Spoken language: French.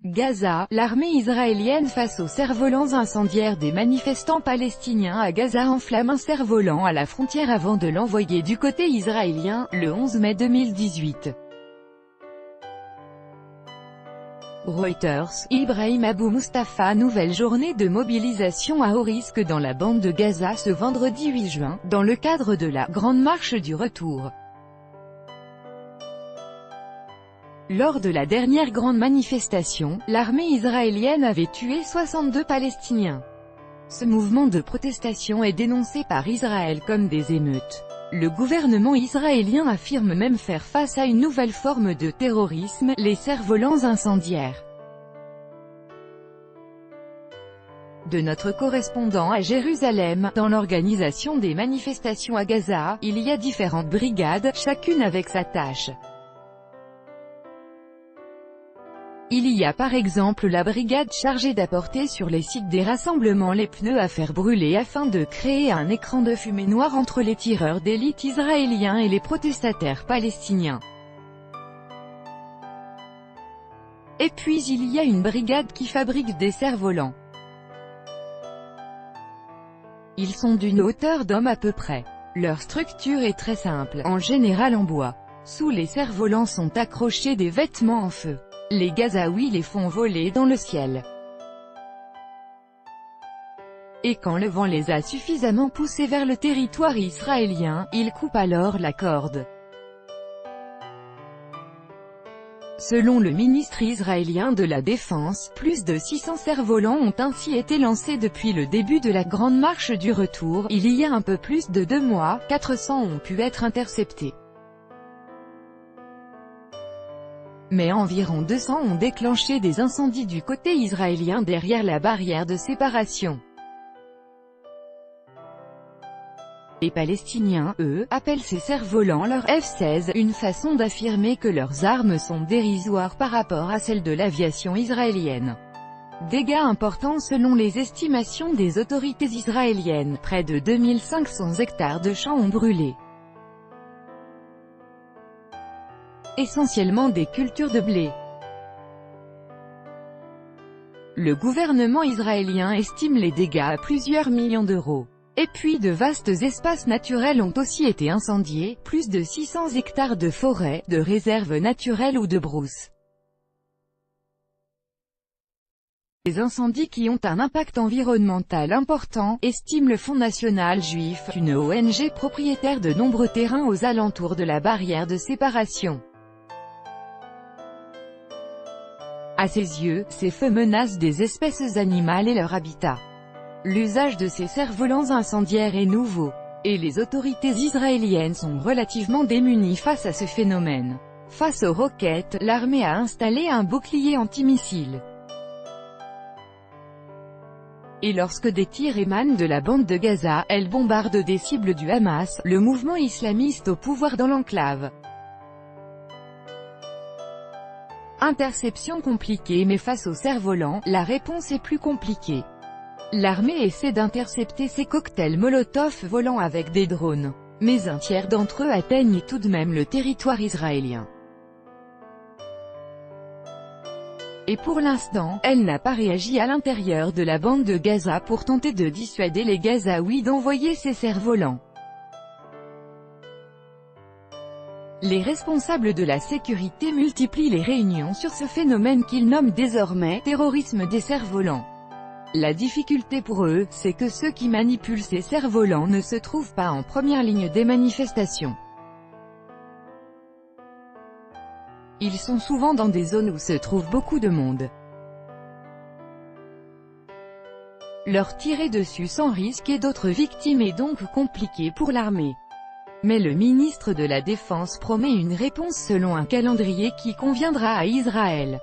Gaza, l'armée israélienne face aux cerfs-volants incendiaires des manifestants palestiniens à Gaza enflamme un cerf-volant à la frontière avant de l'envoyer du côté israélien, le 11 mai 2018. Reuters, Ibrahim Abou Mustafa. Nouvelle journée de mobilisation à haut risque dans la bande de Gaza ce vendredi 8 juin, dans le cadre de la « Grande Marche du Retour ». Lors de la dernière grande manifestation, l'armée israélienne avait tué 62 Palestiniens. Ce mouvement de protestation est dénoncé par Israël comme des émeutes. Le gouvernement israélien affirme même faire face à une nouvelle forme de terrorisme, les cerfs-volants incendiaires. De notre correspondant à Jérusalem, dans l'organisation des manifestations à Gaza, il y a différentes brigades, chacune avec sa tâche. Il y a par exemple la brigade chargée d'apporter sur les sites des rassemblements les pneus à faire brûler afin de créer un écran de fumée noire entre les tireurs d'élite israéliens et les protestataires palestiniens. Et puis il y a une brigade qui fabrique des cerfs-volants. Ils sont d'une hauteur d'homme à peu près. Leur structure est très simple, en général en bois. Sous les cerfs-volants sont accrochés des vêtements en feu. Les Gazaouis les font voler dans le ciel. Et quand le vent les a suffisamment poussés vers le territoire israélien, ils coupent alors la corde. Selon le ministre israélien de la Défense, plus de 600 cerfs-volants ont ainsi été lancés depuis le début de la Grande Marche du Retour, il y a un peu plus de 2 mois, 400 ont pu être interceptés. Mais environ 200 ont déclenché des incendies du côté israélien derrière la barrière de séparation. Les Palestiniens, eux, appellent ces cerfs-volants leurs F-16, une façon d'affirmer que leurs armes sont dérisoires par rapport à celles de l'aviation israélienne. Dégâts importants selon les estimations des autorités israéliennes, près de 2500 hectares de champs ont brûlé. Essentiellement des cultures de blé. Le gouvernement israélien estime les dégâts à plusieurs millions d'euros. Et puis de vastes espaces naturels ont aussi été incendiés, plus de 600 hectares de forêts, de réserves naturelles ou de brousses. Des incendies qui ont un impact environnemental important, estime le Fonds national juif, une ONG propriétaire de nombreux terrains aux alentours de la barrière de séparation. À ses yeux, ces feux menacent des espèces animales et leur habitat. L'usage de ces cerfs-volants incendiaires est nouveau, et les autorités israéliennes sont relativement démunies face à ce phénomène. Face aux roquettes, l'armée a installé un bouclier antimissile. Et lorsque des tirs émanent de la bande de Gaza, elle bombarde des cibles du Hamas, le mouvement islamiste au pouvoir dans l'enclave. Interception compliquée, mais face aux cerfs-volants, la réponse est plus compliquée. L'armée essaie d'intercepter ces cocktails Molotov volants avec des drones. Mais un tiers d'entre eux atteignent tout de même le territoire israélien. Et pour l'instant, elle n'a pas réagi à l'intérieur de la bande de Gaza pour tenter de dissuader les Gazaouis d'envoyer ces cerfs-volants. Les responsables de la sécurité multiplient les réunions sur ce phénomène qu'ils nomment désormais « terrorisme des cerfs-volants ». La difficulté pour eux, c'est que ceux qui manipulent ces cerfs-volants ne se trouvent pas en première ligne des manifestations. Ils sont souvent dans des zones où se trouve beaucoup de monde. Leur tirer dessus sans risque et d'autres victimes est donc compliqué pour l'armée. Mais le ministre de la Défense promet une réponse selon un calendrier qui conviendra à Israël.